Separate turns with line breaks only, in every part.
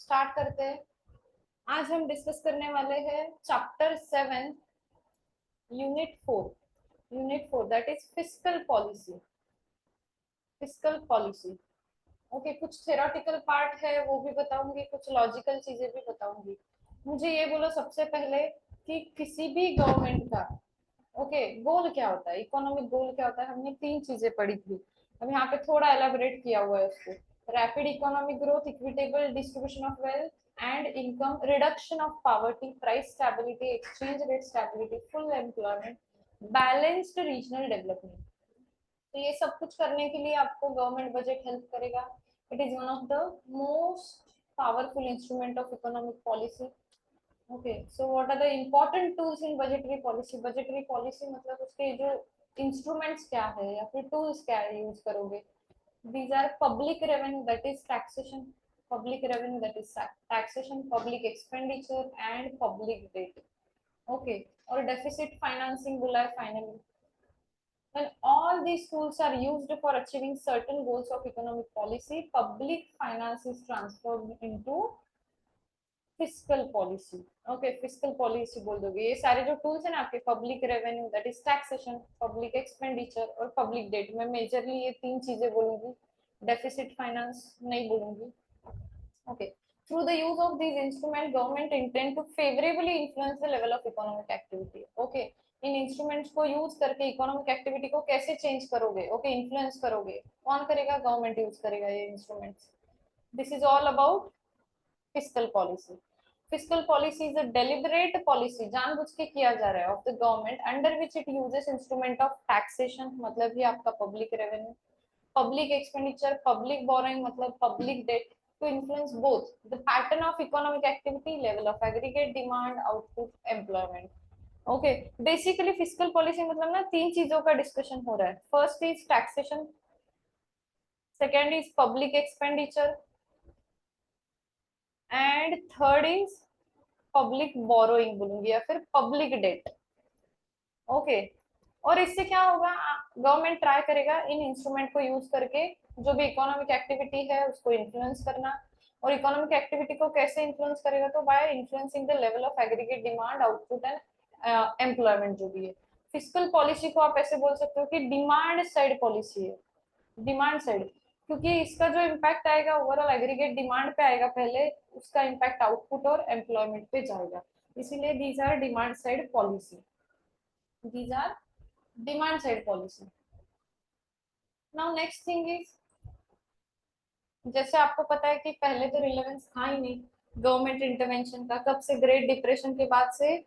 Start करते हैं। आज हम डिस्कस करने वाले हैं chapter 7 unit 4 that is fiscal policy. Fiscal policy okay, कुछ थेरोटिकल पार्ट है वो भी बताऊंगी, कुछ लॉजिकल चीजें भी बताऊंगी। मुझे ये बोलो सबसे पहले कि किसी भी गवर्नमेंट का ओके गोल क्या होता है, इकोनॉमिक गोल क्या होता है। हमने तीन चीजें पढ़ी थी, अब यहाँ पे थोड़ा एलाबोरेट किया हुआ है उसको। Rapid economic growth, equitable distribution of wealth and income, reduction of poverty, price stability, exchange rate stability, full employment, balanced regional development. तो ये सब कुछ करने के लिए आपको गवर्नमेंट बजट हेल्प करेगा। It is one of the most powerful instrument of economic policy. Okay, so what are the important tools in budgetary policy. Budgetary policy मतलब उसके जो इंस्ट्रूमेंट्स क्या है या फिर टूल्स क्या है यूज करोगे। these are public revenue, that is taxation, public revenue, that is taxation, public expenditure and public debt. Okay, और deficit financing बोला है finally। when all these tools are used for achieving certain goals of economic policy, public finance is transformed into fiscal policy. Okay, fiscal policy बोल दोगे। ये सारे जो tools है ना आपके, public revenue that is taxation, public expenditure और public debt, मैं मेजरली ये तीन चीजें बोलूंगी, डेफिसिट फाइनेंस नहीं बोलूंगी। Okay, through the use of these instruments government intend to favorably influence the level of economic activity. Okay, in instruments को use करके इकोनॉमिक एक्टिविटी को कैसे चेंज करोगे, ओके इन्फ्लुएंस करोगे, कौन करेगा, गवर्नमेंट यूज करेगा ये instruments. This is all about fiscal policy. Fiscal policy is a deliberate policy, जानबूझ के किया जा रहा है, of the government under which it uses instrument of taxation, मतलब ये आपका public revenue, public expenditure, public borrowing मतलब public debt, to influence both the pattern of economic activity, level of aggregate demand, output, employment. Okay, basically fiscal policy मतलब ना तीन चीजों का discussion हो रहा है। First is taxation, second is public expenditure and third is public borrowing बोलूंगी या फिर पब्लिक डेट। ओके, और इससे क्या होगा, गवर्नमेंट ट्राई करेगा इन इंस्ट्रूमेंट को यूज करके जो भी इकोनॉमिक एक्टिविटी है उसको इन्फ्लुएंस करना। और इकोनॉमिक एक्टिविटी को कैसे इन्फ्लुएंस करेगा, तो by influencing the level of aggregate demand, output and employment जो भी है। फिस्कल पॉलिसी को आप ऐसे बोल सकते हो कि डिमांड साइड पॉलिसी है, डिमांड साइड, क्योंकि इसका जो इम्पैक्ट आएगा ओवरऑल एग्रीगेट डिमांड पे आएगा पहले, उसका इम्पैक्ट आउटपुट और एम्प्लॉयमेंट पे जाएगा, इसीलिए these are demand side policy, these are demand side policy. Now next thing is, जैसे आपको पता है कि पहले तो रिलेवेंस था ही नहीं गवर्नमेंट इंटरवेंशन का, कब से, ग्रेट डिप्रेशन के बाद से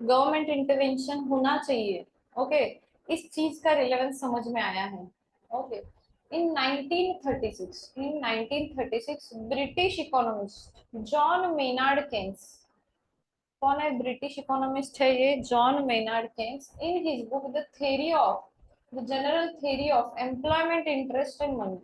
गवर्नमेंट इंटरवेंशन होना चाहिए। ओके, इस चीज का रिलेवेंस समझ में आया है। Okay, in 1936 British economist John Maynard Keynes, कौन है ब्रिटिश इकोनॉमिस्ट है ये, John Maynard Keynes, in his book the general theory of employment interest and money,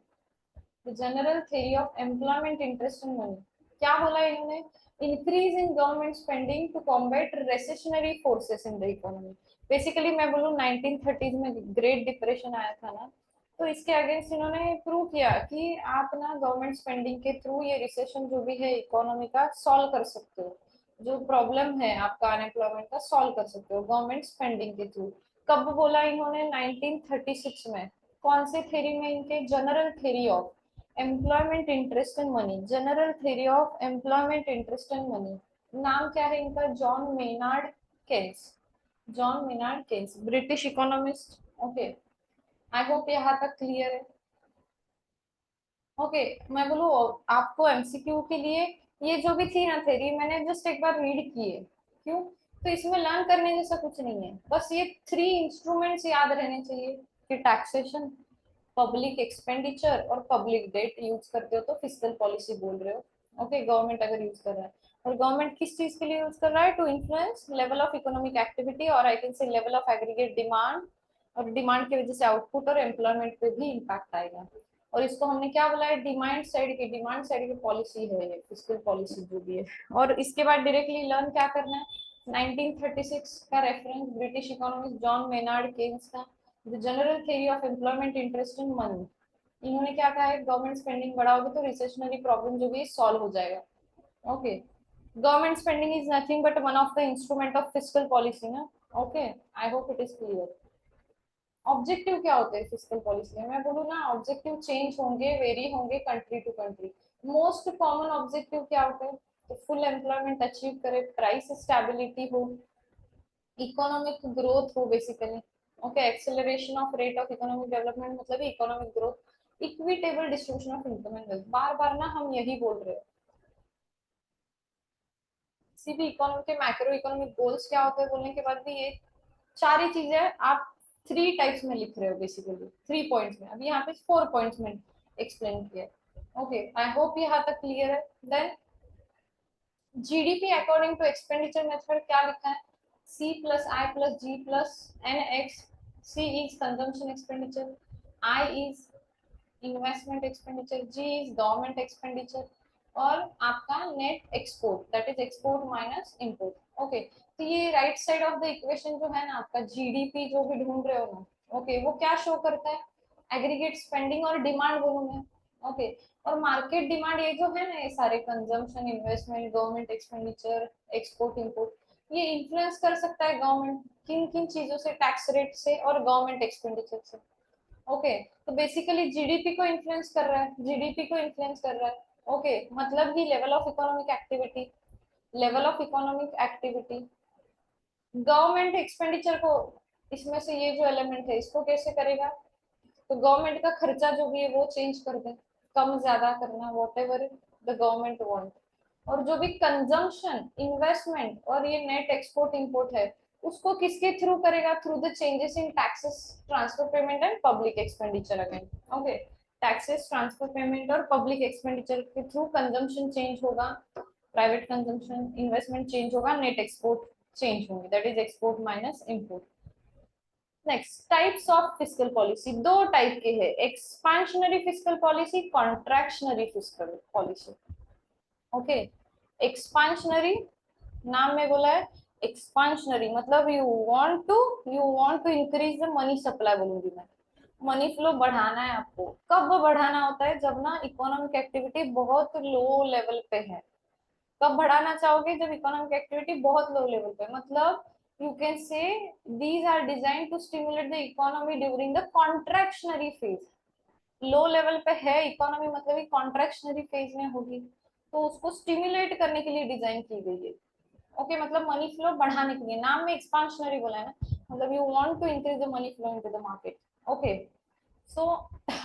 the general theory of employment interest and money, क्या बोला इन्होंने, increase in government spending to combat recessionary forces in the economy. Basically मैं बोलूँ 1930s में great depression आया था ना, तो इसके अगेंस्ट इन्होंने प्रूव किया कि आप ना गवर्नमेंट स्पेंडिंग के थ्रू ये रिसेशन जो भी है इकोनॉमी का सॉल्व कर सकते हो, जो प्रॉब्लम है आपका अनएम्प्लॉयमेंट का सॉल्व कर सकते हो गवर्नमेंट स्पेंडिंग के थ्रू। कब बोला इन्होंने, 1936 में। कौन से थ्योरी में, इनके general theory of employment interest and money, general theory of employment interest and money. नाम क्या है इनका, John Maynard Keynes, John Maynard Keynes, British economist. Okay, I hope यहाँ तक क्लियर है। ओके, मैं बोलूँ आपको एमसीक्यू के लिए, ये जो भी थी ना थेरी, मैंने जस्ट एक बार रीड की है, क्यों, तो इसमें लर्न करने जैसा कुछ नहीं है, बस ये थ्री इंस्ट्रूमेंट्स याद रहने चाहिए कि टैक्सेशन, पब्लिक एक्सपेंडिचर और पब्लिक डेट यूज करते हो तो फिस्कल पॉलिसी बोल रहे हो। ओके, गवर्नमेंट अगर यूज कर रहा है, और गवर्नमेंट किस चीज के लिए यूज कर रहा है, to influence level of economic activity, और I can say level of aggregate demand, और डिमांड की वजह से आउटपुट और एम्प्लॉयमेंट पे भी इम्पैक्ट आएगा। और इसको हमने क्या बोला है, डिमांड साइड की पॉलिसी है ये फिस्कल पॉलिसी जो भी है। और इसके बाद डायरेक्टली लर्न क्या करना है, 1936 का reference British economist John Maynard Keynes का the general theory of employment interest in money. इन्होंने क्या कहा है, गवर्नमेंट स्पेंडिंग बढ़ाओगे तो रिसेशनरी प्रॉब्लम जो भी सॉल्व हो जाएगा। Okay, government spending is nothing but one of the instrument of fiscal policy ना। Okay, I hope it is clear. Objective क्या होते हैं फिस्कल पॉलिसी में, मैं बोलूँ ना, ऑब्जेक्टिव चेंज होंगे, वेरी होंगे country to country. Most common objective क्या होते हैं, तो फुल एम्प्लॉयमेंट अचीव करे, प्राइस स्टेबिलिटी हो, इकोनॉमिक ग्रोथ हो basically. Okay, acceleration of rate of economic development मतलब economic growth, equitable distribution of income and wealth. बार बार ना हम यही बोल रहे हैं। किसी भी इकोनॉमी के मैक्रो इकोनॉमिक गोल्स क्या होते हैं बोलने के बाद भी ये चार ही चीजें आप थ्री टाइप्स में लिख रहे हो बेसिकली, 3 पॉइंट्स में। अभी यहाँ पे 4 पॉइंट्स में एक्सप्लेन किया। ओके, आई होप यहाँ तक क्लियर है। Then GDP according to expenditure method क्या लिखा है, C plus I plus G plus N X. C is consumption expenditure, I is investment expenditure, G is government expenditure, और आपका net export that is export minus import. Okay, तो ये right side of the equation जो है ना आपका, GDP जो भी ढूंढ रहे हो ना, ओके, वो क्या शो करता है, एग्रीगेट स्पेंडिंग और डिमांड बोलूँ मैं। ओके, और मार्केट डिमांड ये जो है ना, ये सारे consumption, investment, government expenditure, export import, ये इन्फ्लुएंस कर सकता है गवर्नमेंट किन किन चीजों से, टैक्स रेट से और गवर्नमेंट एक्सपेंडिचर से। ओके, तो बेसिकली जीडीपी को इन्फ्लुएंस कर रहा है, जीडीपी को इन्फ्लुएंस कर रहा है। ओके, मतलब कि level of economic activity, level of economic activity, government expenditure को, इसमें से ये जो एलिमेंट है इसको कैसे करेगा, तो गवर्नमेंट का खर्चा जो भी है वो चेंज कर दे, कम ज्यादा करना, what ever the government want. और जो भी कंजम्पशन, इन्वेस्टमेंट और ये नेट एक्सपोर्ट इंपोर्ट है, उसको किसके थ्रू करेगा, through the changes in taxes, transfer payment and public expenditure again. Okay, taxes, transfer payment और पब्लिक एक्सपेंडिचर के थ्रू कंजम्पशन चेंज होगा, प्राइवेट कंजम्पशन, इन्वेस्टमेंट चेंज होगा, नेट एक्सपोर्ट चेंज होंगे, that is export minus import. Next, types of fiscal policy दो type के हैं, expansionary fiscal policy, contractionary fiscal policy. Okay, expansionary, नाम में बोला है एक्सपांशनरी, मतलब you want to increase the money supply बोलूंगी मैं, मनी फ्लो बढ़ाना है आपको। कब बढ़ाना होता है, जब ना इकोनॉमिक एक्टिविटी बहुत लो लेवल पे है। कब बढ़ाना चाहोगे, जब इकोनॉमिक एक्टिविटी बहुत लो लेवल पे, मतलब you can say these are design to stimulate the economy during the contractionary phase. Low level पे है इकोनॉमी, मतलब कॉन्ट्रैक्शनरी फेज में होगी, तो उसको स्टिमुलेट करने के लिए डिजाइन की गई है। ओके, मतलब मनी फ्लो बढ़ाने के लिए, नाम में एक्सपांशनरी बोला है ना, मतलब you want to increase the money flow into the market. Okay, so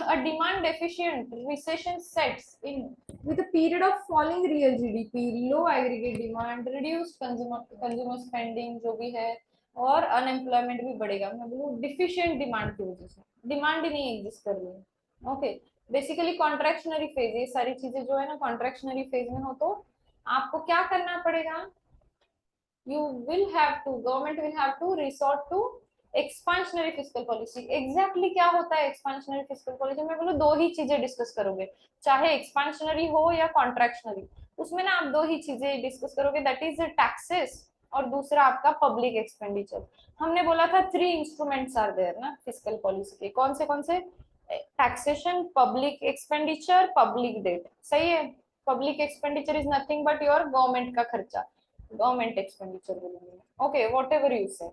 a demand deficient recession sets in with a period of falling real GDP, low aggregate demand, reduced consumer spending जो भी है, और unemployment भी बढ़ेगा। मैं बोलूँ deficient demand की वजह से, डिमांड ही नहीं एग्जिस्ट कर रही है। ओके, बेसिकली कॉन्ट्रैक्शनरी फेज, ये सारी चीजें जो है ना कॉन्ट्रैक्शनरी फेज में हो, तो आपको क्या करना पड़ेगा, you will have to, government will have to resort to expansionary fiscal policy. Exactly क्या होता है एक्सपांशनरी फिस्कल पॉलिसी, मैं बोलूँ दो ही चीजें डिस्कस करोगे, चाहे एक्सपांशनरी हो या कॉन्ट्रैक्शनरी, उसमें ना आप दो ही चीजें डिस्कस करोगे, दैट इज टैक्सेस और दूसरा आपका पब्लिक एक्सपेंडिचर। हमने बोला था 3 इंस्ट्रूमेंट्स आर देयर ना फिस्कल पॉलिसी के, कौन से, taxation, public expenditure, public debt, सही है। Public expenditure is nothing but your government का खर्चा, गवर्नमेंट एक्सपेंडिचर बोलेंगे। ओके, वॉट एवर यू से,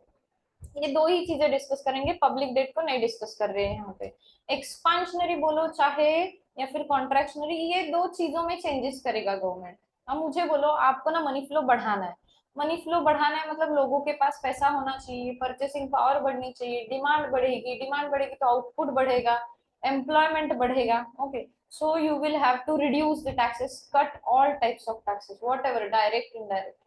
ये दो ही चीजें डिस्कस करेंगे, पब्लिक डेट को नहीं डिस्कस कर रहे हैं यहाँ पे। एक्सपांशनरी बोलो चाहे या फिर कॉन्ट्रैक्शनरी, ये दो चीजों में चेंजेस करेगा गवर्नमेंट। अब मुझे बोलो, आपको ना मनी फ्लो बढ़ाना है, मनी फ्लो बढ़ाना है मतलब लोगों के पास पैसा होना चाहिए, परचेसिंग पावर बढ़नी चाहिए, डिमांड बढ़ेगी, डिमांड बढ़ेगी तो आउटपुट बढ़ेगा, एम्प्लॉयमेंट बढ़ेगा। Okay, so you will have to reduce the taxes, cut all types of taxes, whatever, direct indirect.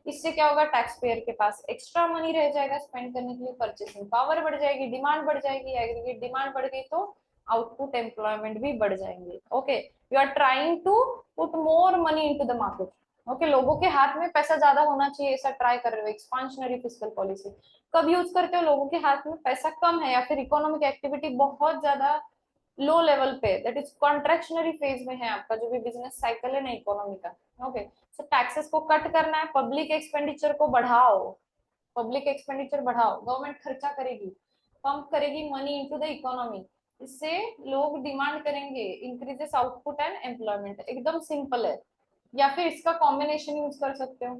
इससे क्या होगा, टैक्स पेयर के पास एक्स्ट्रा मनी रह जाएगा स्पेंड करने के लिए, परचेसिंग पावर बढ़ जाएगी, डिमांड बढ़ जाएगी, एग्रीगेट डिमांड बढ़ गई तो आउटपुट, एम्प्लॉयमेंट भी बढ़ जाएंगे। Okay, you are trying to put more money into the market. Okay, लोगों के हाथ में पैसा ज्यादा होना चाहिए, ऐसा ट्राई कर रहे हो, एक्सपांशनरी फिस्कल पॉलिसी। कब यूज करते हो, लोगों के हाथ में पैसा कम है या फिर इकोनॉमिक एक्टिविटी बहुत ज्यादा लो लेवल पे, दैट इज कॉन्ट्रैक्शनरी फेज में है आपका जो भी बिजनेस साइकिल है ना इकोनॉमी का। ओके, सो टैक्सेस को कट करना है, पब्लिक एक्सपेंडिचर को बढ़ाओ, पब्लिक एक्सपेंडिचर बढ़ाओ, गवर्नमेंट खर्चा करेगी, पंप करेगी मनी इनटू द इकोनॉमी, इससे लोग डिमांड करेंगे, इंक्रीजेस आउटपुट एंड एम्प्लॉयमेंट, एकदम सिंपल है। या फिर इसका कॉम्बिनेशन यूज कर सकते हो।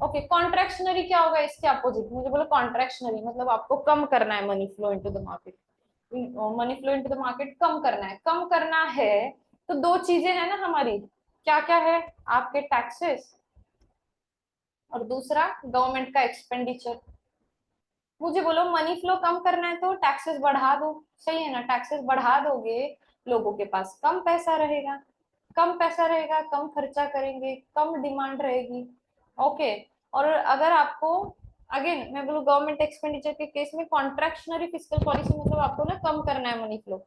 ओके, कॉन्ट्रैक्शनरी क्या होगा इसके अपोजिट, मुझे बोलो कॉन्ट्रैक्शनरी मतलब आपको कम करना है money flow into the market, money flow into the market कम करना है, कम करना है। तो दो चीजें हैं ना हमारी, क्या क्या है, आपके टैक्सेस और दूसरा गवर्नमेंट का एक्सपेंडिचर। मुझे बोलो मनी फ्लो कम करना है तो टैक्सेस बढ़ा दो, सही है ना, टैक्सेस बढ़ा दोगे, लोगों के पास कम पैसा रहेगा, कम पैसा रहेगा कम खर्चा करेंगे, कम डिमांड रहेगी। ओके, और अगर आपको, अगेन मैं बोलूँ गवर्नमेंट एक्सपेंडिचर के केस में कॉन्ट्रैक्शनरी फिस्कल पॉलिसी मतलब आपको ना कम करना है मनी फ्लो,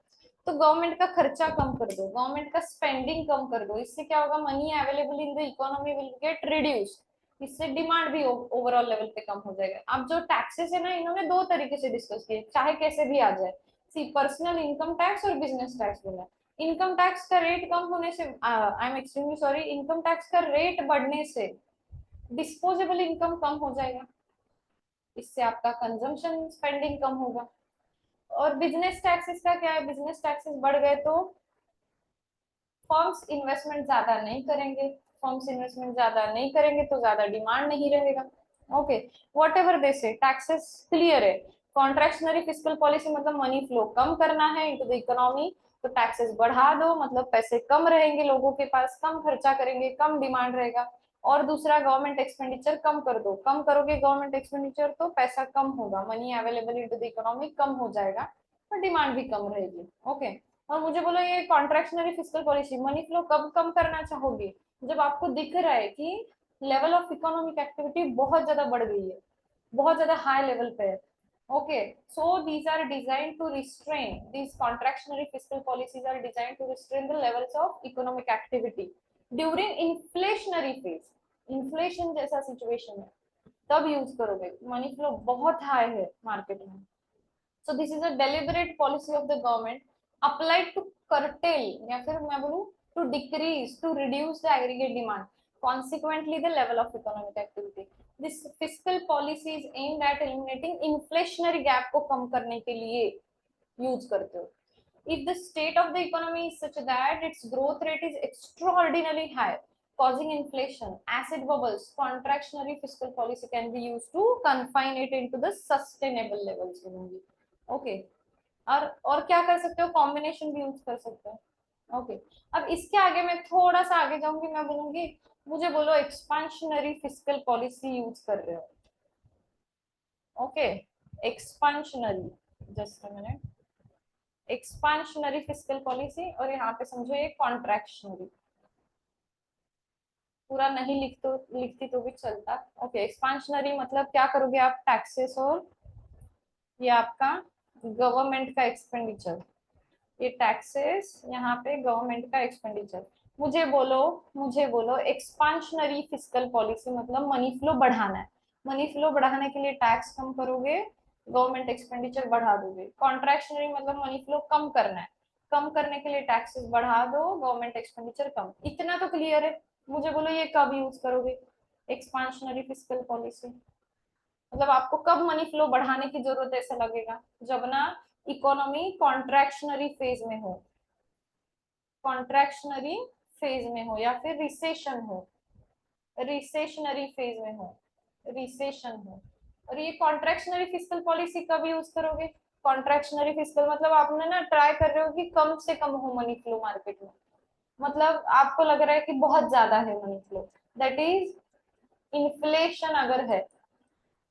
तो गवर्नमेंट का खर्चा कम कर दो, गवर्नमेंट का स्पेंडिंग कम कर दो, इससे क्या होगा, money available in the economy will get reduce, इससे डिमांड भी ओवरऑल लेवल पे कम हो जाएगा। अब जो टैक्सेस है ना, इन्होंने दो तरीके से डिस्कस किए, चाहे कैसे भी आ जाए, सी पर्सनल इनकम टैक्स और बिजनेस टैक्स बोला। इनकम टैक्स का रेट कम होने से, I am extremely sorry, income tax का रेट बढ़ने से डिस्पोजेबल इनकम कम हो जाएगा, इससे आपका कंजम्पशन स्पेंडिंग कम होगा। और बिजनेस टैक्सेस का क्या है, बिजनेस टैक्सेस बढ़ गए तो फर्म्स इन्वेस्टमेंट ज्यादा नहीं करेंगे, फर्म्स इन्वेस्टमेंट ज्यादा नहीं करेंगे तो ज्यादा डिमांड नहीं रहेगा। ओके, वॉट एवर दे से टैक्सेस क्लियर है। कॉन्ट्रैक्शनरी फिस्कल पॉलिसी मतलब मनी फ्लो कम करना है इनटू द इकोनॉमी, तो टैक्सेस बढ़ा दो मतलब पैसे कम रहेंगे लोगों के पास, कम खर्चा करेंगे, कम डिमांड रहेगा। और दूसरा गवर्नमेंट एक्सपेंडिचर कम कर दो, कम करोगे गवर्नमेंट एक्सपेंडिचर तो पैसा कम होगा, money available into the economy कम हो जाएगा, और डिमांड भी कम रहेगी। ओके, और मुझे बोलो ये contractionary fiscal policy money flow कब कम करना चाहोगे, जब आपको दिख रहा है कि लेवल ऑफ इकोनॉमिक एक्टिविटी बहुत ज्यादा बढ़ गई है, बहुत ज्यादा हाई लेवल पे है। Okay, so these are design to restrain, these contractionary fiscal policies are design to restrain the levels of economic activity during inflationary phase, inflation जैसा सिचुएशन है तब यूज करोगे, मनी फ्लो बहुत हाई है market में। So this is a deliberate policy of the government applied to curtail या फिर मैं बोलूँ to decrease, to reduce the aggregate demand, consequently the level of economic activity. This fiscal policy is aimed at eliminating inflationary gap को कम करने के लिए use करते हो। If the state of the economy is such that its growth rate is extraordinarily high, causing inflation, acid bubbles, contractionary fiscal policy can be used to confine it into the sustainable levels. Okay, और क्या कर सकते हो, combination भी use कर सकते हो। Okay, अब इसके आगे मैं थोड़ा सा आगे जाऊंगी, मैं बोलूंगी मुझे बोलो एक्सपांशनरी फिस्कल पॉलिसी यूज कर रहे हो। Okay, expansionary, just a minute, expansionary fiscal policy, और यहाँ पे समझो ये कॉन्ट्रैक्शनरी, पूरा नहीं लिखती तो भी चलता। ओके, एक्सपांशनरी मतलब क्या करोगे आप, टैक्सेस और ये आपका गवर्नमेंट का एक्सपेंडिचर, ये टैक्सेस, यहाँ पे गवर्नमेंट का एक्सपेंडिचर। मुझे बोलो एक्सपांशनरी फिस्कल पॉलिसी मतलब मनी फ्लो बढ़ाना है, मनी फ्लो बढ़ाने के लिए टैक्स कम करोगे, गवर्नमेंट एक्सपेंडिचर बढ़ा दोगे। कॉन्ट्रैक्शनरी मतलब मनी फ्लो कम करना है, कम करने के लिए टैक्सेस बढ़ा दो, गवर्नमेंट एक्सपेंडिचर कम, इतना तो क्लियर है। मुझे बोलो ये कब यूज करोगे, एक्सपांशनरी फिस्कल पॉलिसी मतलब आपको कब मनी फ्लो बढ़ाने की जरूरत ऐसा लगेगा, जब ना इकोनॉमी कॉन्ट्रैक्शनरी फेज में हो, कॉन्ट्रैक्शनरी फेज में हो या फिर रिसेशन हो, रिसेशनरी फेज में हो, रिसेशन हो। और ये कॉन्ट्रैक्शनरी फिस्कल पॉलिसी कब यूज करोगे, कॉन्ट्रैक्शनरी फिस्कल मतलब आपने ना ट्राई कर रहे हो कि कम से कम हो मनी फ्लो मार्केट में, मतलब आपको लग रहा है कि बहुत ज्यादा है money flow, that is inflation अगर है,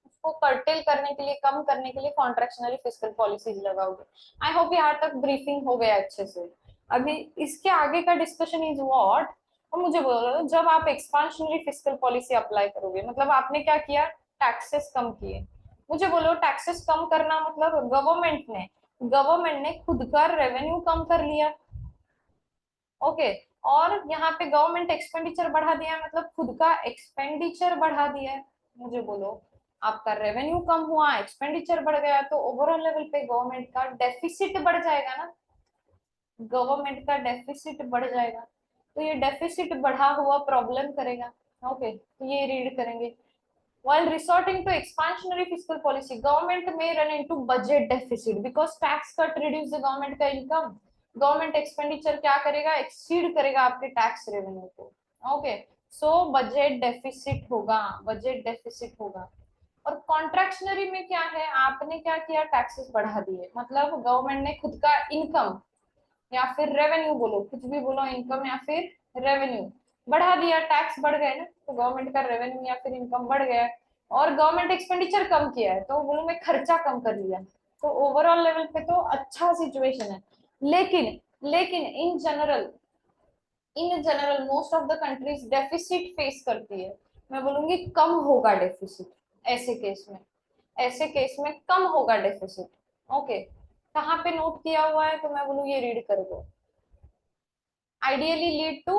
उसको कर्टेल करने के लिए, कम करने के लिए कॉन्ट्रैक्शनरी फिस्कल पॉलिसीज लगाओगे। आई होप यहाँ तक ब्रीफिंग हो गया अच्छे से। अभी इसके आगे का डिस्कशन इज व्हाट, और मुझे बोलो जब आप एक्सपांशनरी फिस्कल पॉलिसी अप्लाई करोगे मतलब आपने क्या किया, टैक्सेस कम किए। मुझे बोलो टैक्सेस कम करना मतलब गवर्नमेंट ने खुद का रेवेन्यू कम कर लिया। ओके, और यहाँ पे गवर्नमेंट एक्सपेंडिचर बढ़ा दिया है मतलब खुद का एक्सपेंडिचर बढ़ा दिया है। मुझे बोलो आपका रेवेन्यू कम हुआ, एक्सपेंडिचर बढ़ गया, तो ओवरऑल लेवल पे गवर्नमेंट का डेफिसिट बढ़ जाएगा ना, गवर्नमेंट का डेफिसिट बढ़ जाएगा, तो ये डेफिसिट बढ़ा हुआ प्रॉब्लम करेगा। ओके, तो ये रीड करेंगे, While resorting to expansionary fiscal policy, government may run into budget deficit because tax cut reduce the government का income. गवर्नमेंट एक्सपेंडिचर क्या करेगा, एक्सीड करेगा आपके टैक्स रेवेन्यू को. ओके, सो बजट डेफिसिट होगा, बजट डेफिसिट होगा. और कॉन्ट्रैक्शनरी में क्या है, आपने क्या किया, टैक्सेस बढ़ा दिए, मतलब गवर्नमेंट ने खुद का इनकम या फिर रेवेन्यू, बोलो कुछ भी बोलो, इनकम या फिर रेवेन्यू बढ़ा दिया, टैक्स बढ़ गए ना, तो गवर्नमेंट का रेवेन्यू या फिर इनकम बढ़ गया है. और गवर्नमेंट एक्सपेंडिचर कम किया है, तो बोलो मैं खर्चा कम कर लिया, तो ओवरऑल लेवल पे तो अच्छा सिचुएशन है. लेकिन लेकिन in general most of the countries deficit face करती है. मैं बोलूंगी कम होगा डेफिसिट, ऐसे केस में, ऐसे केस में कम होगा डेफिसिट. ओके, कहाँ पे नोट किया हुआ है, तो मैं बोलूँ ये रीड कर दो. ideally lead to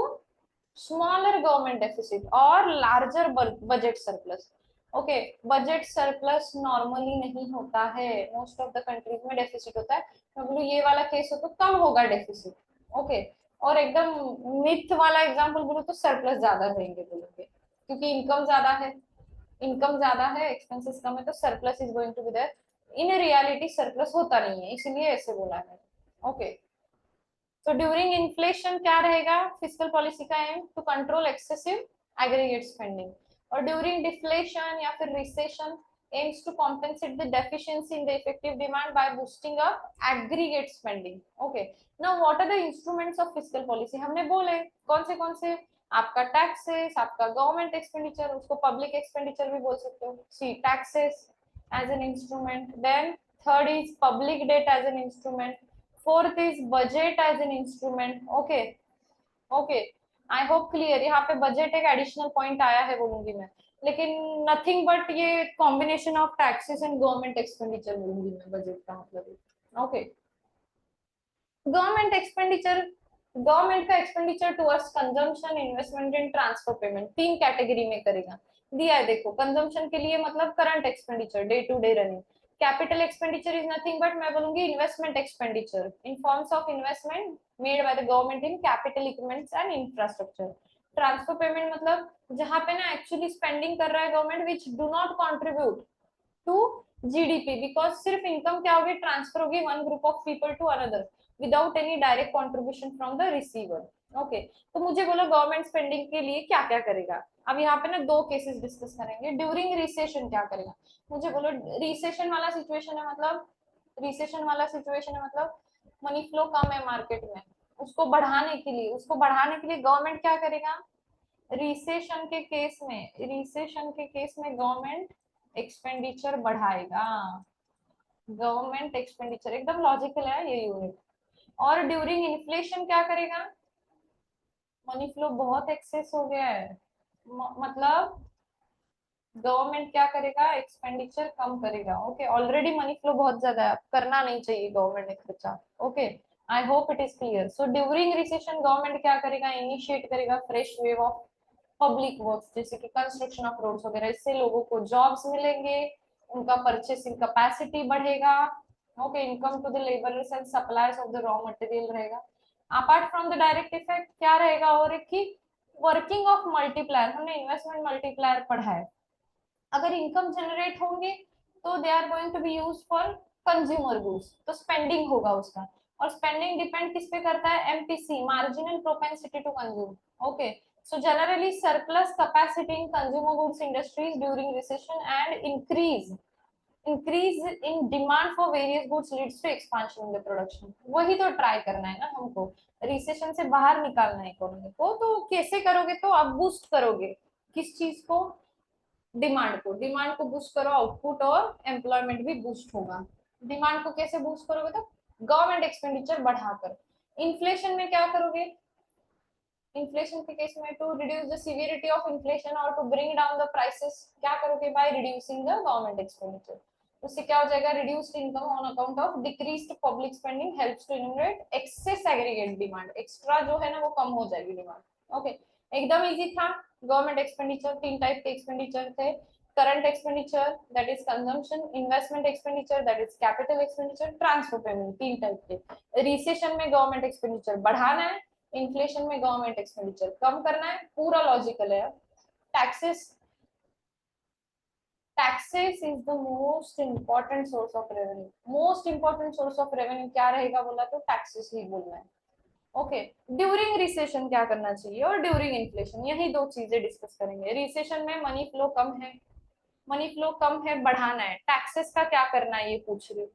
smaller government deficit or larger budget surplus. Okay, budget surplus normally नहीं होता है, मोस्ट ऑफ द कंट्रीज में डेफिसिट होता है. मैं बोलूँ ये वाला केस हो तो कम होगा डेफिसिट. ओके, और एकदम मिथ वाला एग्जांपल बोलो तो सरप्लस ज्यादा रहेंगे बोलोगे, क्योंकि इनकम ज्यादा है, इनकम ज्यादा है, एक्सपेंसेस कम है, तो surplus is going to be there. In reality surplus होता नहीं है, इसलिए ऐसे बोला है. ओके, तो ड्यूरिंग इन्फ्लेशन क्या रहेगा, फिस्कल पॉलिसी का aim to control excessive aggregate spending. और ड्यूरिंग डिफ्लेशन या फिर recession aims to compensate the deficiency in the effective demand by boosting up aggregate spending. Okay, now what are the instruments of fiscal policy, हमने बोले कौन से, आपका taxes, आपका government expenditure, उसको पब्लिक एक्सपेंडिचर भी बोल सकते हो. See taxes as an instrument, then third is public debt as an instrument, fourth is budget as an instrument. Okay, okay, I hope clear. यहाँ पे बजट एक एडिशनल पॉइंट आया है बोलूंगी मैं, लेकिन नथिंग बट ये combination of taxes and government expenditure बोलूंगी मैं बजट का मतलब. ओके, गवर्नमेंट एक्सपेंडिचर, गवर्नमेंट का expenditure towards consumption, investment and transfer payment, तीन कैटेगरी में करेगा. दिया है देखो, कंजम्पशन के लिए मतलब current expenditure, day to day running. Capital expenditure is nothing but मैं बोलूंगी investment expenditure in forms of investment made by the government in capital equipments and infrastructure. Transfer payment मतलब जहां पे ना एक्चुअली स्पेंडिंग कर रहा है government which do not contribute to GDP, because सिर्फ इनकम क्या होगी, ट्रांसफर होगी one group of people to another without any direct contribution from the receiver. Okay, तो मुझे बोलो गवर्नमेंट स्पेंडिंग के लिए क्या क्या करेगा. अब यहाँ पे ना दो केसेस डिस्कस करेंगे. ड्यूरिंग रिसेशन क्या करेगा, मुझे बोलो रिसेशन वाला सिचुएशन है, मतलब रिसेशन वाला सिचुएशन है मतलब मनी फ्लो कम है मार्केट में, उसको बढ़ाने के लिए, गवर्नमेंट क्या करेगा. रिसेशन के केस में, गवर्नमेंट एक्सपेंडिचर बढ़ाएगा, गवर्नमेंट एक्सपेंडिचर एकदम लॉजिकल है ये यूनिट. और ड्यूरिंग इन्फ्लेशन क्या करेगा, मनी फ्लो बहुत एक्सेस हो गया है, मतलब गवर्नमेंट क्या करेगा, एक्सपेंडिचर कम करेगा. ओके, ऑलरेडी मनी फ्लो बहुत ज्यादा है, करना नहीं चाहिए गवर्नमेंट ने खर्चा. Okay, I hope it is clear. So during recession government क्या करेगा, इनिशिएट करेगा fresh wave of public works, जैसे कि कंस्ट्रक्शन ऑफ रोड्स वगैरह, इससे लोगों को जॉब्स मिलेंगे, उनका परचेसिंग कैपेसिटी बढ़ेगा. Okay, income to the labourers and supplies of the raw material रहेगा. Apart from the direct effect क्या रहेगा, और एक की वर्किंग ऑफ मल्टीप्लायर, हमने इन्वेस्टमेंट मल्टीप्लायर पढ़ा है. अगर इनकम जनरेट होंगे तो they are going to be use for consumer goods, तो स्पेंडिंग होगा उसका. और स्पेंडिंग डिपेंड किस पे करता है, MPC, marginal propensity to consume. Okay, so generally surplus capacity in consumer goods industries during recession and increase in demand for various goods leads to expansion in the production. वही तो try करना है ना हमको, रिसेशन से बाहर निकालना है इकोनॉमी को. तो कैसे करोगे, तो आप बूस्ट करोगे किस चीज को, डिमांड को बूस्ट करो, आउटपुट और एम्प्लॉयमेंट भी बूस्ट होगा. डिमांड को कैसे बूस्ट करोगे, तो गवर्नमेंट एक्सपेंडिचर बढ़ाकर. इन्फ्लेशन में क्या करोगे, इन्फ्लेशन के केस में to reduce the severity of inflation और to bring down the prices, क्या करोगे, by reducing the government expenditure. उससे क्या हो जाएगा, reduced income on account of decreased public spending helps to innovate excess aggregate demand, extra जो है ना वो कम हो जाएगी डिमांड. ओके, एकदम इजी था. गवर्नमेंट एक्सपेंडिचर तीन टाइप के एक्सपेंडिचर थे, current expenditure that is consumption, investment expenditure that is capital expenditure, transfer payment, तीन टाइप के. रिसेशन में गवर्नमेंट एक्सपेंडिचर बढ़ाना है, इन्फ्लेशन में गवर्नमेंट एक्सपेंडिचर कम करना है, पूरा लॉजिकल है. Taxes taxes is the most important source of revenue. Most important source of revenue क्या रहेगा बोला तो टैक्सेस ही बोलना है। ओके, ड्यूरिंग रिसेशन क्या करना चाहिए और ड्यूरिंग इन्फ्लेशन, यही दो चीजें डिस्कस करेंगे। रिसेशन में मनी फ्लो कम है, मनी फ्लो कम है, बढ़ाना है, टैक्सेस का क्या करना है ये पूछ रही हूँ।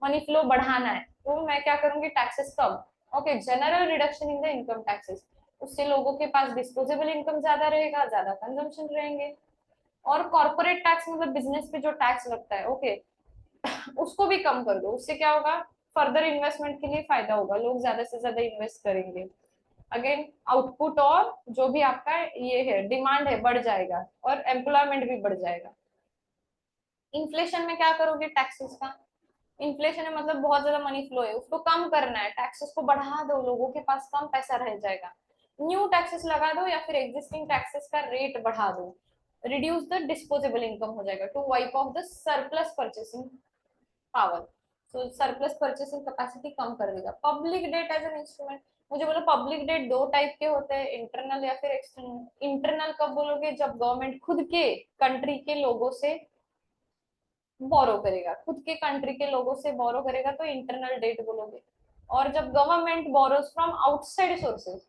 मनी फ्लो बढ़ाना है तो मैं क्या करूंगी, taxes come. Okay, general reduction in the income taxes, उससे लोगों के पास डिस्पोजेबल इनकम ज्यादा रहेगा, ज्यादा कंजम्पशन रहेंगे। और कॉर्पोरेट टैक्स मतलब बिजनेस पे जो टैक्स लगता है, ओके, उसको भी कम कर दो, उससे क्या होगा, फर्दर इन्वेस्टमेंट के लिए फायदा होगा, लोग ज्यादा से ज्यादा इन्वेस्ट करेंगे। अगेन आउटपुट और जो भी आपका ये है डिमांड है बढ़ जाएगा और एम्प्लॉयमेंट भी बढ़ जाएगा। इन्फ्लेशन में क्या करोगे टैक्सेस का, इन्फ्लेशन है मतलब बहुत ज्यादा मनी फ्लो है, उसको कम करना है, टैक्सेस को बढ़ा दो, लोगों के पास कम पैसा रह जाएगा। न्यू टैक्सेस लगा दो या फिर एग्जिस्टिंग टैक्सेस का रेट बढ़ा दो, रिड्यूस द डिस्पोजेबल इनकम हो जाएगा, to wipe off the surplus purchasing power. So surplus purchasing capacity कम कर देगा। Public debt as an instrument, मुझे बोलो पब्लिक डेट दो टाइप के होते हैं, इंटरनल या फिर एक्सटर्नल। इंटरनल कब बोलोगे, जब गवर्नमेंट खुद के कंट्री के लोगों से बोरो करेगा, खुद के कंट्री के लोगों से बोरो करेगा तो इंटरनल डेट बोलोगे। और जब government borrows from outside sources,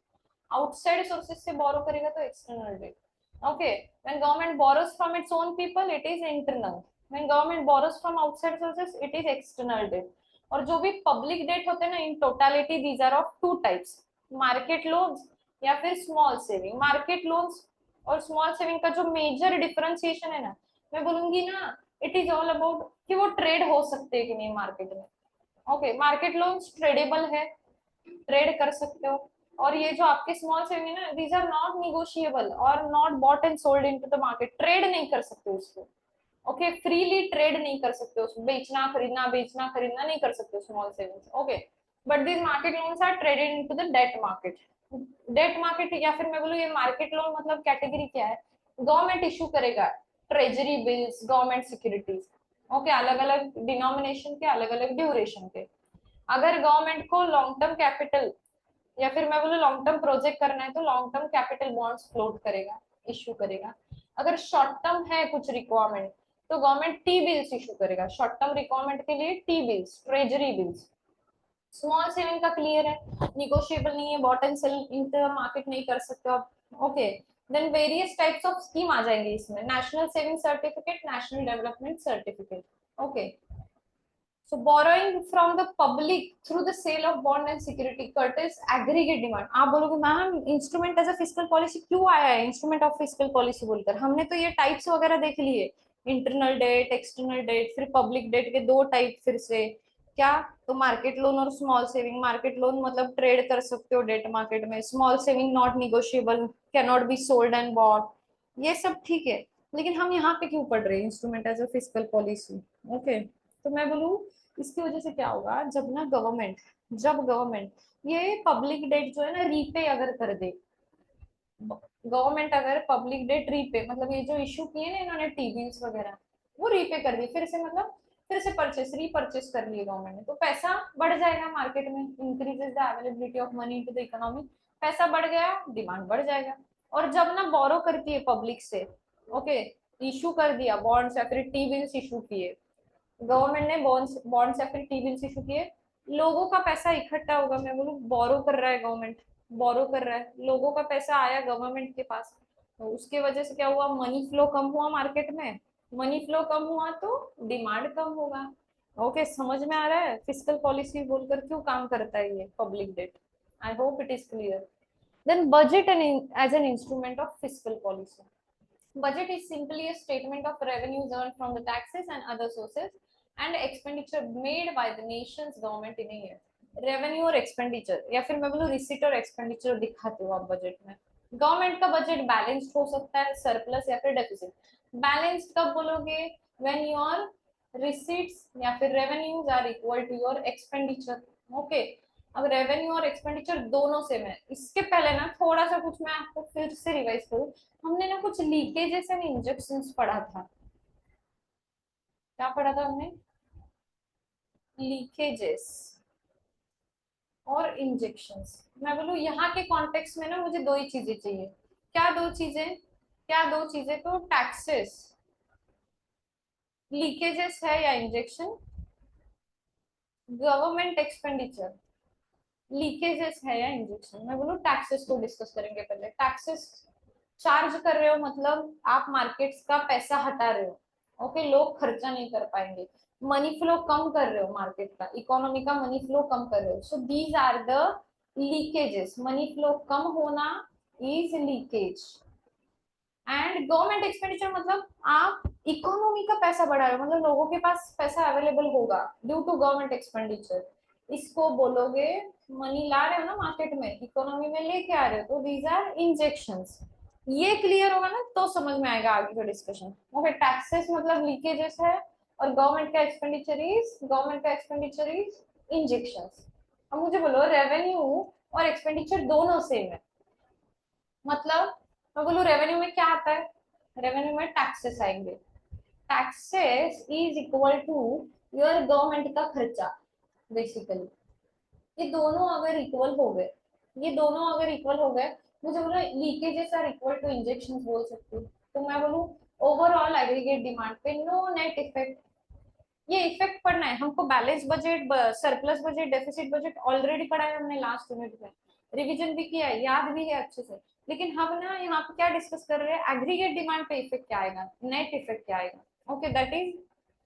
outside sources से बोरो करेगा तो external debt. Okay, when government borrows from its own people it is internal, when government borrows from outside sources it is external debt. और जो भी public debt होते हैं ना, in totality these are of two types, market loans या फिर small saving. Market loans और small saving का जो मेजर डिफरेंशिएशन है ना, मैं बोलूंगी ना, इट इज ऑल अबाउट कि वो ट्रेड हो सकते हैं कि नहीं मार्केट में। ओके, मार्केट लोन्स ट्रेडेबल है, ट्रेड कर सकते हो। और ये जो आपके स्मॉल सेविंग है ना, दीज आर नॉट निगोशिएबल और not bought and sold into the market, trade नहीं कर सकते उसको। ओके, फ्रीली ट्रेड नहीं कर सकते उसको, बेचना खरीदना नहीं कर सकते small savings. Okay, but this market loans are traded into the debt market. Debt market या फिर मैं बोलूँ ये मार्केट लोन मतलब कैटेगरी क्या है, गवर्नमेंट इशू करेगा treasury bills, government securities. Okay, अलग अलग डिनोमिनेशन के, अलग अलग ड्यूरेशन के। अगर गवर्नमेंट को लॉन्ग टर्म कैपिटल या फिर मैं बोलूँ लॉन्ग टर्म प्रोजेक्ट करना है तो long term capital bonds float करेगा, इश्यू करेगा। अगर शॉर्ट टर्म है कुछ रिक्वायरमेंट तो गवर्नमेंट टी बिल्स इशू करेगा, शॉर्ट टर्म रिक्वायरमेंट के लिए T bills, treasury bills. Small saving का क्लियर है, निगोशिएबल नहीं है, bought and sell inter market नहीं कर सकते आप। Okay, then various types of scheme आ जाएंगे इसमें, national saving certificate, national development certificate. Okay, so borrowing from the public through the sale of bond and security curtails aggregate demand। आप बोलोगे ma'am instrument as a fiscal policy क्यों आया है, instrument of fiscal policy बोलकर, हमने तो ये types वगैरह देख लिए, इंटरनल डेट, एक्सटर्नल डेट, फिर पब्लिक डेट के दो टाइप फिर से क्या, तो मार्केट लोन और स्मॉल सेविंग। मार्केट लोन मतलब ट्रेड कर सकते हो डेट मार्केट में, small saving not negotiable, can not be sold and bought, ये सब ठीक है। लेकिन हम यहाँ पे क्यों पढ़ रहे हैं instrument as a fiscal policy. Okay, तो मैं बोलूँ इसकी वजह से क्या होगा, जब ना गवर्नमेंट, जब गवर्नमेंट ये पब्लिक डेट जो है ना रीपे अगर कर दे, गवर्नमेंट अगर पब्लिक डेट रीपे मतलब ये जो इशू किए ना इन्होंने टी बिल्स वगैरह, वो रीपे कर दी फिर से, मतलब फिर से परचेस रीपरचेस कर लिए गवर्नमेंट ने, तो पैसा बढ़ जाएगा मार्केट में, increases the availability of money into the economy, पैसा बढ़ गया, डिमांड बढ़ जाएगा। और जब ना बोरो करती है पब्लिक से, ओके, इशू कर दिया बॉन्ड्स या फिर टी बिल्स इशू किए, गवर्नमेंट ने बॉन्ड्स बॉन्ड्स या फिर टी बिल्स इशू किए, लोगों का पैसा इकट्ठा होगा, मैं बोलूँ बोरो कर रहा है गवर्नमेंट, बोरो कर रहा है, लोगों का पैसा आया गवर्नमेंट के पास, तो उसके वजह से क्या हुआ, मनी फ्लो कम हुआ मार्केट में, मनी फ्लो कम हुआ तो डिमांड कम होगा। ओके, समझ में आ रहा है फिस्कल पॉलिसी बोलकर क्यों काम करता है ये public debt. I hope it is clear. Then budget and as an instrument of fiscal policy. Budget is simply a statement of revenues earned from the taxes and other sources and expenditure made by the nation's government in a year। Revenue और expenditure या फिर मैं बोलूँ receipt और expenditure दिखाते हो आप budget में। गवर्नमेंट का बजट बैलेंस्ड हो सकता है, सरप्लस या फिर डेफिसिट। बैलेंस्ड कब बोलोगे, व्हेन योर रिसीट्स या फिर revenues are equal to your expenditure. Okay, अब रेवेन्यू और एक्सपेंडिचर दोनों सेम है। इसके पहले ना थोड़ा सा कुछ मैं आपको फिर से रिवाइज करूँ, हमने ना कुछ लीकेजेस एंड इंजेक्शंस पढ़ा था, क्या पढ़ा था हमने, लीकेजेस और इंजेक्शंस। मैं बोलूँ यहाँ के कॉन्टेक्स्ट में ना मुझे दो ही चीजें चाहिए, क्या दो चीजें, क्या दो चीजें, तो टैक्सेस लीकेजेस है या इंजेक्शन? गवर्नमेंट एक्सपेंडिचर लीकेजेस है या इंजेक्शन? मैं बोलूँ टैक्सेस को डिस्कस करेंगे पहले। टैक्सेस चार्ज कर रहे हो मतलब आप मार्केट्स का पैसा हटा रहे हो। ओके, लोग खर्चा नहीं कर पाएंगे, मनी फ्लो कम कर रहे हो, मार्केट का इकोनॉमी का मनी फ्लो कम कर रहे हो। So these are the leakages. Money flow कम होना is leakage. And government expenditure मतलब आप इकोनॉमी का पैसा बढ़ा रहे हो, मतलब लोगों के पास पैसा अवेलेबल होगा ड्यू टू गवर्नमेंट एक्सपेंडिचर। इसको बोलोगे मनी ला रहे हो ना मार्केट में, इकोनॉमी में लेके आ रहे हो, तो दीज आर इंजेक्शंस। ये क्लियर होगा ना तो समझ में आएगा आगे का डिस्कशन। ओके, टैक्सेस मतलब लीकेजेस है, और गवर्नमेंट का एक्सपेंडिचर इज इंजेक्शंस। अब मुझे बोलो रेवेन्यू और एक्सपेंडिचर दोनों सेम है, मतलब मैं बोलूँ रेवेन्यू में क्या आता है? रेवेन्यू में टैक्सेस आएंगे। Taxes is equal to your government का खर्चा बेसिकली। ये दोनों अगर इक्वल हो गए, ये दोनों अगर इक्वल हो गए, मुझे बोलो leakages are equal to injection बोल सकती हूँ। तो मैं बोलूँ ओवरऑल एग्रीगेट डिमांड पे नो नेट इफेक्ट। ये इफेक्ट पढ़ना है हमको। Balance budget, surplus budget, deficit budget already पढ़ा है हमने लास्ट यूनिट में, रिवीजन भी किया है, याद भी है अच्छे से। लेकिन हम ना यहाँ पे क्या डिस्कस कर रहे हैं, एग्रीगेट डिमांड पे इफेक्ट क्या आएगा, नेट इफेक्ट क्या आएगा। Okay, that is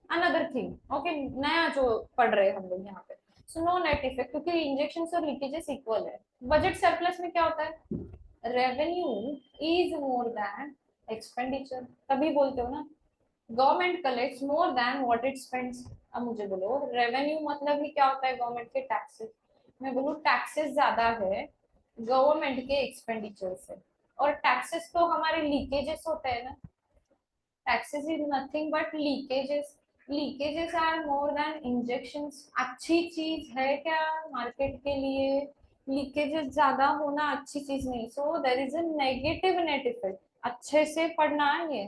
another thing. Okay, नया जो पढ़ रहे हैं हम लोग यहाँ पे। सो नो नेट इफेक्ट, क्योंकि इंजेक्शन और लीकेजेस इक्वल है। बजट सरप्लस में क्या होता है, revenue is more than expenditure, तभी बोलते हो ना government collects more than what it spends. अब मुझे बोलो रेवेन्यू मतलब ही क्या होता है, गवर्नमेंट के टैक्सेस। मैं बोलूँ टैक्सेस ज्यादा है गवर्नमेंट के एक्सपेंडिचर से, और टैक्सेस तो हमारे लीकेजेस होते हैं ना। Taxes is nothing but leakages. Leakages are more than injections. अच्छी चीज है क्या मार्केट के लिए? लीकेजेस ज्यादा होना अच्छी चीज नहीं। So there is a negative net effect. अच्छे से पढ़ना है ये।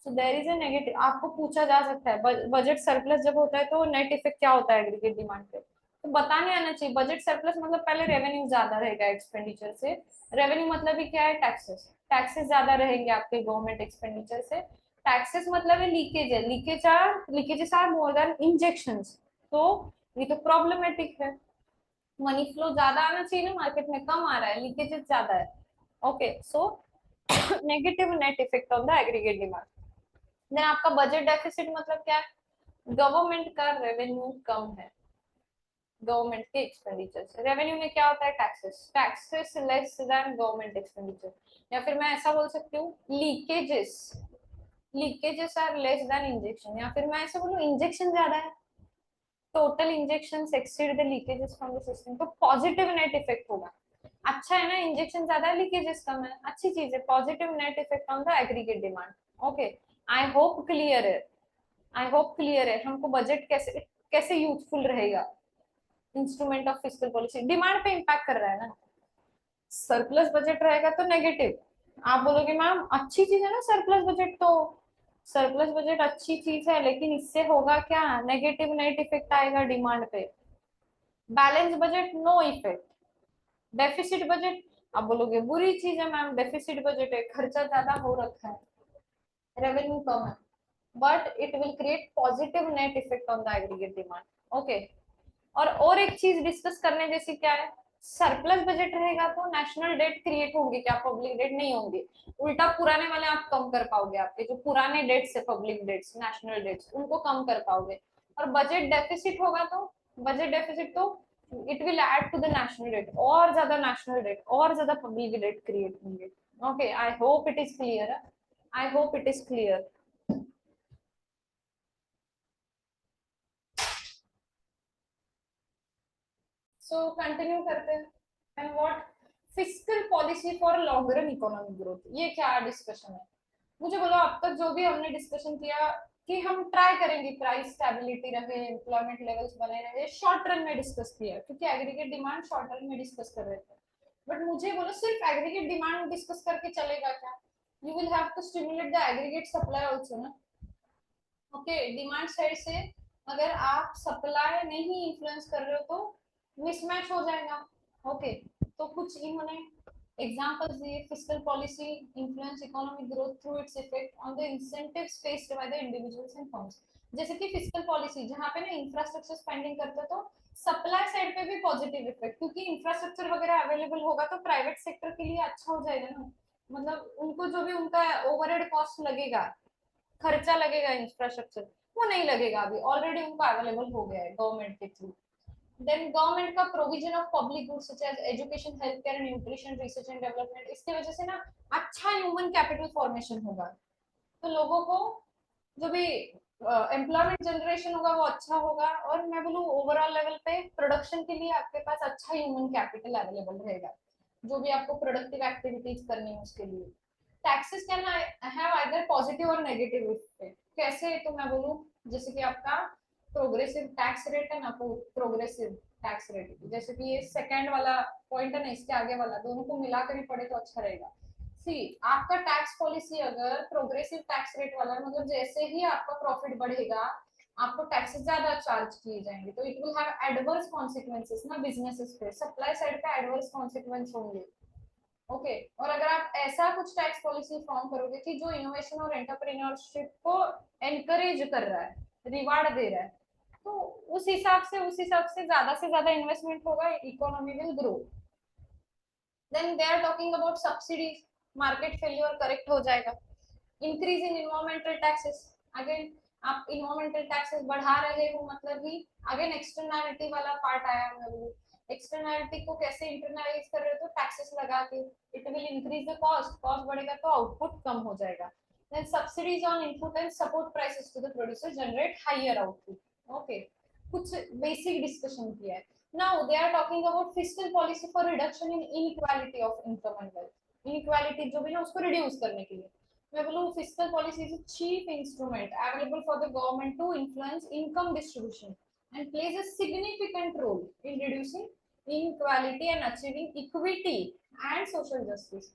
So there is a negative, आपको पूछा जा सकता है बजट सरप्लस जब होता है तो नेट इफेक्ट क्या होता है एग्रीगेट डिमांड पे, तो बताने आना चाहिए। बजट सरप्लस मतलब पहले रेवेन्यू ज्यादा रहेगा एक्सपेंडिचर से। रेवेन्यू मतलब ही क्या है, टैक्सेस। टैक्सेस ज्यादा रहेंगे आपके गवर्नमेंट एक्सपेंडिचर से। टैक्सेस मतलब है लीकेज है, leakages are more than injections. तो ये तो प्रॉब्लमेटिक है। मनी फ्लो ज्यादा आना चाहिए ना मार्केट में, कम आ रहा है, लीकेजेस ज्यादा है। Okay, so negative net effect on the aggregate demand. Then आपका बजट डेफिसिट मतलब क्या है, गवर्नमेंट का रेवेन्यू कम है गवर्नमेंट के एक्सपेंडिचर से। रेवेन्यू में क्या होता है, taxes. Taxes less than government expenditure, या फिर मैं ऐसा बोल सकती हूँ leakages. Leakages are less than injection, या फिर मैं ऐसा बोलूँ इंजेक्शन ज्यादा है, total injection exceed the leakages from the system, तो पॉजिटिव नेट इफेक्ट होगा। अच्छा है ना, इंजेक्शन ज्यादा है, लीकेजेस कम है, अच्छी चीज है। Positive net effect on the aggregate demand. Okay, I hope clear है। आई होप क्लियर है हमको बजट कैसे कैसे यूजफुल रहेगा, instrument of fiscal policy demand पे इम्पैक्ट कर रहा है ना। सरप्लस बजट रहेगा तो नेगेटिव। आप बोलोगे मैम अच्छी चीज है ना सरप्लस बजट, तो सरप्लस बजट अच्छी चीज है, लेकिन इससे होगा क्या, नेगेटिव नेट इफेक्ट आएगा डिमांड पे। Balance budget no effect. Deficit budget, आप बोलोगे बुरी चीज है मैम, डेफिसिट बजट है, खर्चा ज्यादा हो रखा है, रेवेन्यू कम है, but it will create positive net effect on the aggregate demand. Okay, और एक चीज डिस्कस करने जैसी क्या है, सरप्लस बजट रहेगा तो नेशनल डेट क्रिएट होंगे क्या, पब्लिक डेट नहीं होंगे। उल्टा पुराने वाले आप कम कर पाओगे, आपके जो पुराने डेट्स है, पब्लिक डेट्स, नेशनल डेट्स, उनको कम कर पाओगे। और बजट डेफिसिट होगा तो, बजट डेफिसिट तो it will add to the national debt, और ज्यादा नेशनल डेट और ज्यादा पब्लिक डेट क्रिएट होंगे। Okay, I hope it is clear. I hope it is clear. So continue करते हैं। And what fiscal policy for long run economic growth, ये क्या discussion है? मुझे बोलो अब तक जो भी हमने डिस्कशन किया कि हम ट्राई करेंगे प्राइस स्टेबिलिटी रहे, एम्प्लॉयमेंट लेवल्स बने रहे, शॉर्ट रन में डिस्कस किया क्योंकि एग्रीगेट डिमांड शॉर्ट रन में डिस्कस कर रहे थे। बट मुझे बोलो सिर्फ एग्रीगेट डिमांड डिस्कस करके चलेगा क्या? You will have to stimulate the aggregate supply also ना। ओके, डिमांड साइड से अगर आप सप्लाई नहीं इन्फ्लुएंस कर रहे हो तो मिसमैच हो जाएगा। ओके, तो कुछ इन्होंने एग्जाम्पल्स दिए, fiscal policy influence economic growth through its effect on the incentives faced by the individuals and firms. जैसे कि फिस्कल पॉलिसी जहाँ पे ना इंफ्रास्ट्रक्चर स्पेंडिंग करते हो तो सप्लाई साइड पे भी पॉजिटिव इफेक्ट, क्योंकि इंफ्रास्ट्रक्चर वगैरह अवेलेबल होगा तो प्राइवेट सेक्टर के लिए अच्छा हो जाएगा ना। मतलब उनको जो भी उनका ओवरहेड कॉस्ट लगेगा, खर्चा लगेगा इंफ्रास्ट्रक्चर, वो नहीं लगेगा, अभी ऑलरेडी उनको अवेलेबल हो गया है गवर्नमेंट के थ्रू। देन गवर्नमेंट का provision of public goods such as education, health care, nutrition, research and development, इसकी वजह से ना अच्छा ह्यूमन कैपिटल फॉर्मेशन होगा, तो लोगों को जो भी एम्प्लॉयमेंट जनरेशन होगा वो अच्छा होगा, और मैं बोलूँ ओवरऑल लेवल पे प्रोडक्शन के लिए आपके पास अच्छा ह्यूमन कैपिटल अवेलेबल रहेगा, जो भी आपको प्रोडक्टिव एक्टिविटीज करनी है उसके लिए। Taxes can have either positive और नेगेटिव इफेक्ट। कैसे, तो मैं बोलूँ जैसे कि आपका प्रोग्रेसिव टैक्स रेट है ना, प्रोग्रेसिव टैक्स रेट, जैसे कि ये सेकंड वाला पॉइंट है ना, इसके आगे वाला दोनों को मिलाकर ही पढ़े तो अच्छा रहेगा। सी, आपका टैक्स पॉलिसी अगर प्रोग्रेसिव टैक्स रेट वाला है, मतलब जैसे ही आपका प्रॉफिट बढ़ेगा आपको टैक्सेस ज्यादा चार्ज किए जाएंगे, तो it will have adverse consequences ना बिजनेसेस पे, सप्लाई साइड पे एडवर्स कॉन्सिक्वेंस होंगे। ओके, और अगर आप ऐसा कुछ टैक्स पॉलिसी फॉर्म करोगे कि जो इनोवेशन और एंटरप्रेन्योरशिप को एनकरेज कर रहा है, रिवार्ड दे रहा है, तो उस हिसाब से ज्यादा इन्वेस्टमेंट होगा, economy will grow. Then they are talking about subsidies, market failure correct हो जाएगा। Increase in environmental taxes, again आप इन्वायरमेंटल टैक्सेस बढ़ा रहे हो मतलब ही अगेन एक्सटर्नैलिटी वाला पार्ट आया, मैं एक्सटर्नैलिटी को कैसे इंटरनलाइज कर रहे हो, तो टैक्सेस लगा के it will increase the cost, cost बढ़ेगा तो आउटपुट कम हो जाएगा। Then subsidies on input and support prices to the producer generate higher output. Okay, कुछ बेसिक डिस्कशन किया है। Now they are talking about fiscal policy for reduction in inequality of income and wealth. Inequality जो भी ना उसको reduce करने के लिए मैं बोलूँ fiscal policy is a chief instrument available for the government to influence income distribution and plays a significant role in reducing inequality and achieving equity and social justice.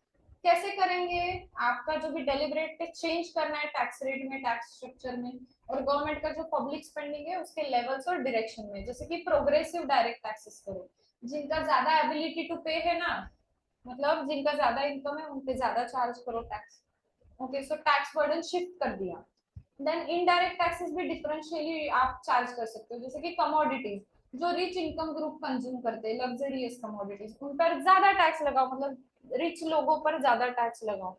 कैसे करेंगे, आपका जो भी डेलिबरेट चेंज करना है टैक्स रेट में, tax structure में, और गवर्नमेंट का जो पब्लिक स्पेंडिंग है उसके लेवल्स और डायरेक्शन में, जैसे कि प्रोग्रेसिव डायरेक्ट टैक्सेस करो, जिनका ज्यादा एबिलिटी टू पे है ना, मतलब जिनका ज्यादा इनकम है उन पे ज्यादा चार्ज करो tax. Okay, so tax burden shift कर दिया। देन इनडायरेक्ट टैक्सेस भी डिफरेंशियली आप चार्ज कर सकते हो, जैसे कि कमोडिटीज, जो रिच इनकम ग्रुप कंज्यूम करते हैं लग्जरियस कमोडिटीज, उन पर ज्यादा टैक्स लगाओ, मतलब रिच लोगों पर ज्यादा टैक्स लगाओ,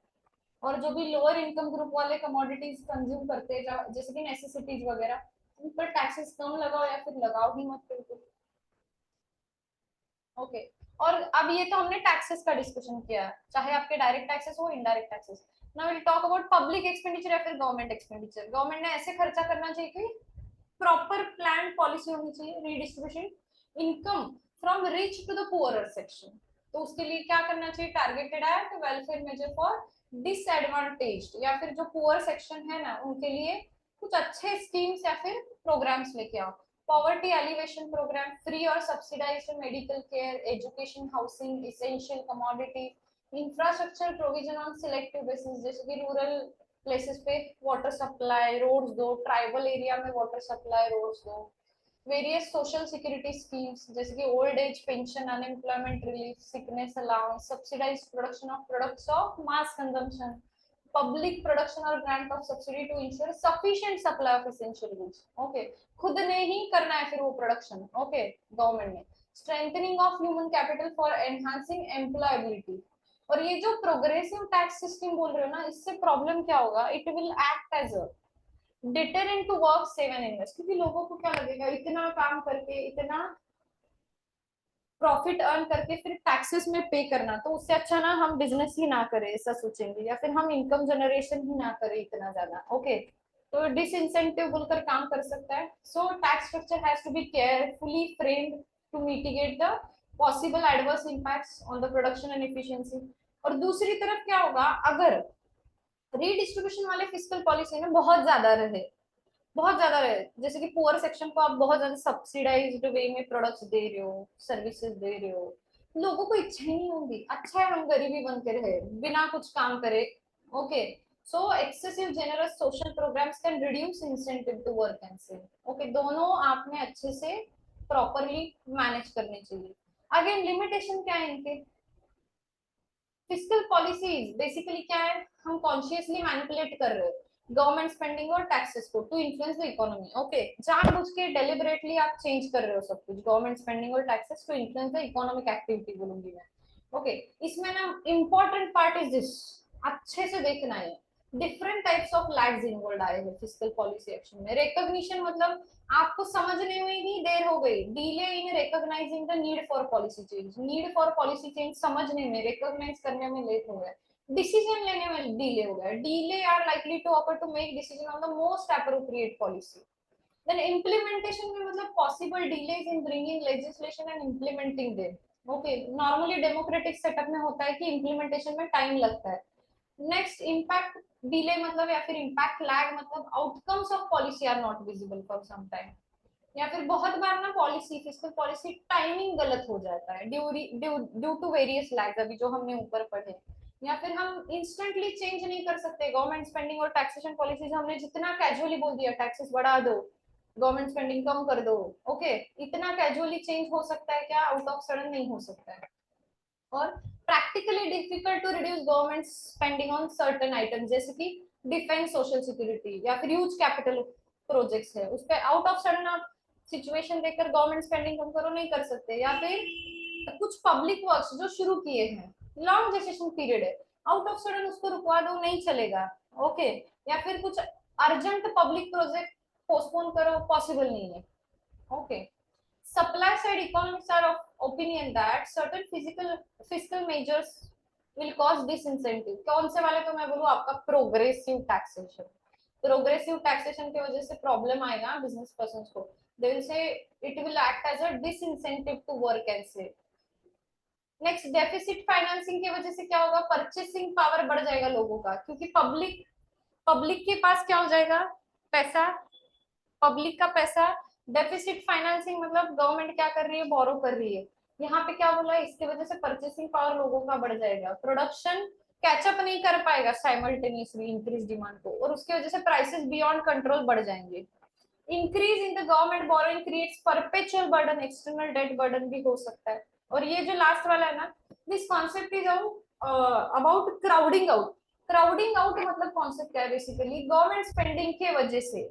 और जो भी लोअर इनकम ग्रुप वाले कमोडिटीज कंज्यूम करते हैं जैसे कि नेसेसिटीज वगैरह, उन पर टैक्सेस कम लगाओ या फिर लगाओ ही मत बिल्कुल। ओके, और अब ये तो हमने टैक्सेस का डिस्कशन किया, चाहे आपके डायरेक्ट टैक्सेस हो indirect taxes. Now will talk about public expenditure या फिर गवर्नमेंट एक्सपेंडिचर। गवर्नमेंट ने ऐसे खर्चा करना चाहिए कि प्रॉपर प्लान पॉलिसी होनी चाहिए, redistribution income from rich to the poorer section. तो उसके लिए क्या करना चाहिए, targeted at welfare measure for disadvantage, या फिर जो पुअर सेक्शन है ना उनके लिए कुछ अच्छे स्कीम्स या फिर प्रोग्राम्स लेके आओ। पॉवर्टी एलिवेशन प्रोग्राम, फ्री और subsidised medical care, education, housing, essential commodity, infrastructure provision on selective basis, जैसे कि रूरल प्लेसेस पे वाटर सप्लाई रोड्स दो, ट्राइबल एरिया में वाटर सप्लाई रोड्स दो, वेरियस सोशल सिक्योरिटी स्कीम्स जैसे कि old age pension, unemployment relief, sickness allowance, subsidised production of products of mass consumption, public production और grant of subsidy to ensure sufficient supply of essential goods. Okay, खुद ने ही करना है फिर वो production. Okay, government ने strengthening of human capital for enhancing employability. और ये जो प्रोग्रेसिव टैक्स सिस्टम बोल रहे हो ना, इससे प्रॉब्लम क्या होगा, it will act as a deterrent to work save and invest, क्योंकि लोगों को क्या लगेगा, इतना काम करके इतना प्रॉफिट अर्न करके फिर टैक्सेस में पे करना, तो उससे अच्छा ना हम बिजनेस ही ना करें, ऐसा सोचेंगे, या फिर हम इनकम जनरेशन ही ना करें इतना ज्यादा। ओके, तो डिसइंसेंटिव बोलकर काम कर सकता है। So tax structure has to be carefully framed to mitigate the possible adverse impacts on the production and efficiency. और दूसरी तरफ क्या होगा, अगर रीडिस्ट्रीब्यूशन वाले फिस्कल पॉलिसी में बहुत ज्यादा रहे, बहुत ज्यादा रहे, जैसे कि पुअर सेक्शन को आप बहुत ज्यादा सब्सिडाइज्ड वे में प्रोडक्ट्स दे रहे हो, सर्विसेज दे रहे हो, लोगों को इच्छा ही नहीं होगी, अच्छा है हम गरीबी बन के रहे बिना कुछ काम करे। Okay, so excessive generous social programmes can reduce incentive to work and save. Okay, दोनों आपने अच्छे से प्रॉपरली मैनेज करने चाहिए। अगेन लिमिटेशन क्या है इनके, फिस्कल पॉलिसीज बेसिकली क्या है, हम कॉन्शियसली मैनिपुलेट कर रहे हैं गवर्नमेंट स्पेंडिंग और टैक्सेस को to influence the economy. Okay, जानबूझ के डेलिबरेटली आप चेंज कर रहे हो सब कुछ, गवर्नमेंट स्पेंडिंग और taxes to influence the economic activity बोलूंगी मैं। ओके, इसमें ना इंपॉर्टेंट पार्ट इज दिस, अच्छे से देखना है, different types of lags involve आए हैं फिस्कल पॉलिसी एक्शन में। रिकॉग्निशन मतलब आपको समझने में ही देर हो गई, delay in recognising the need for policy change, need for policy change समझने में, रिकॉग्नाइज करने में लेट हो गया, डिसीजन लेने में डिले हो गया, delay are likely to occur to make decision on the most appropriate policy. Then implementation में मतलब possible delays in bringing legislation and implementing them. Okay, normally democratic setup में होता है कि इम्प्लीमेंटेशन में टाइम लगता है। नेक्स्ट, इम्पैक्ट डिले मतलब या फिर इम्पैक्ट लैग मतलब outcomes of policy are not visible for some time, या फिर बहुत बार ना पॉलिसी, फिस्कल पॉलिसी टाइमिंग गलत हो जाता है ड्यू टू वेरियस लैग्स, अभी जो हमने ऊपर पढ़े। या फिर हम इंस्टेंटली चेंज नहीं कर सकते गवर्नमेंट स्पेंडिंग और टैक्सेशन पॉलिसीज, हमने जितना कैजुअली बोल दिया टैक्सेस बढ़ा दो, गवर्नमेंट स्पेंडिंग कम कर दो, ओके, इतना कैजुअली चेंज हो सकता है क्या, आउट ऑफ सडन नहीं हो सकता है। और practically difficult to reduce government spending on certain items, जैसे कि डिफेंस, सोशल सिक्योरिटी या फिर ह्यूज कैपिटल प्रोजेक्ट्स है, उस पर आउट ऑफ सडन आप सिचुएशन देखकर गवर्नमेंट स्पेंडिंग कम करो नहीं कर सकते। या फिर कुछ पब्लिक वर्क्स जो शुरू किए हैं, लॉन्ग जेस्टेशन पीरियड है, आउट ऑफ सडन उसको रुकवा दो नहीं चलेगा। ओके, या फिर कुछ अर्जेंट पब्लिक प्रोजेक्ट पोस्टपोन करो, पॉसिबल नहीं है। Okay, supply side economists are of opinion that certain fiscal measures will cause disincentive। कौन से वाले, तो मैं बोलूँ आपका प्रोग्रेसिव टैक्सेशन, प्रोग्रेसिव टैक्सेशन की वजह से प्रॉब्लम आएगा बिजनेस पर्सन को, they will say it will act as a disincentive to work and save. Next, deficit financing की वजह से क्या होगा, परचेसिंग पावर बढ़ जाएगा लोगों का, क्योंकि पब्लिक पब्लिक के पास क्या हो जाएगा, पैसा, पब्लिक का पैसा। डेफिसिट फाइनेंसिंग मतलब गवर्नमेंट क्या कर रही है, बोरो कर रही है, यहाँ पे क्या बोला है, इसकी वजह से परचेसिंग पावर लोगों का बढ़ जाएगा, प्रोडक्शन कैचअप नहीं कर पाएगा साइमल्टेनियसली इंक्रीज डिमांड को, और उसकी वजह से प्राइसेस बियॉन्ड कंट्रोल बढ़ जाएंगे। Increase in the government borrowing creates perpetual burden, external debt burden भी हो सकता है। और ये जो लास्ट वाला है ना, this concept is about crowding out. Crowding out मतलब कॉन्सेप्ट क्या है, बेसिकली गवर्नमेंट स्पेंडिंग के वजह से,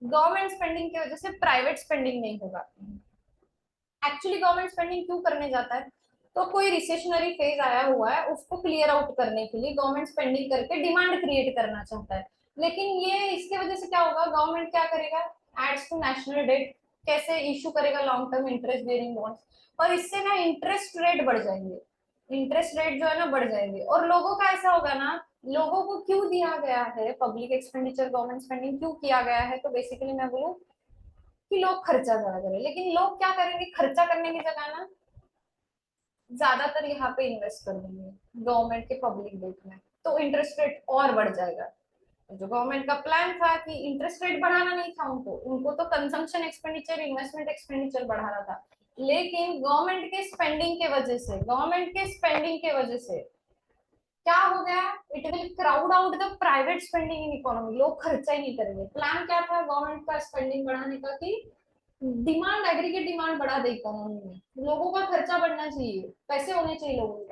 गवर्नमेंट स्पेंडिंग की वजह से प्राइवेट स्पेंडिंग नहीं होगा। एक्चुअली गवर्नमेंट स्पेंडिंग क्यों करने जाता है, तो कोई रिसेशनरी फेज आया हुआ है उसको क्लियर आउट करने के लिए गवर्नमेंट स्पेंडिंग करके डिमांड क्रिएट करना चाहता है। लेकिन ये इसके वजह से क्या होगा, गवर्नमेंट क्या करेगा, एड्स टू नेशनल डेट, कैसे इशू करेगा long term interest bearing bonds, और इससे ना इंटरेस्ट रेट बढ़ जाएंगे, इंटरेस्ट रेट जो है ना बढ़ जाएंगे। और लोगों का ऐसा होगा ना, लोगों को क्यों दिया गया है पब्लिक एक्सपेंडिचर, गवर्नमेंट स्पेंडिंग क्यों किया गया है, तो बेसिकली मैं बोलूँ कि लोग खर्चा ज्यादा करें, लेकिन लोग क्या करेंगे, खर्चा करने की जगह ना ज्यादातर यहाँ पे इन्वेस्ट कर देंगे गवर्नमेंट के पब्लिक डेट में, तो इंटरेस्ट रेट और बढ़ जाएगा। जो गवर्नमेंट का प्लान था कि इंटरेस्ट रेट बढ़ाना नहीं था, उनको उनको तो कंजम्पशन एक्सपेंडिचर, इन्वेस्टमेंट एक्सपेंडिचर बढ़ाना था, लेकिन गवर्नमेंट के स्पेंडिंग के वजह से, गवर्नमेंट के स्पेंडिंग के वजह से क्या हो गया, it will crowd out the private spending in economy, लोग खर्चा ही नहीं करेंगे। प्लान क्या था गवर्नमेंट का स्पेंडिंग बढ़ाने का, कि डिमांड, एग्रीगेट डिमांड बढ़ा दे इकोनॉमी में, लोगों का खर्चा बढ़ना चाहिए, पैसे होने चाहिए लोगों के पास,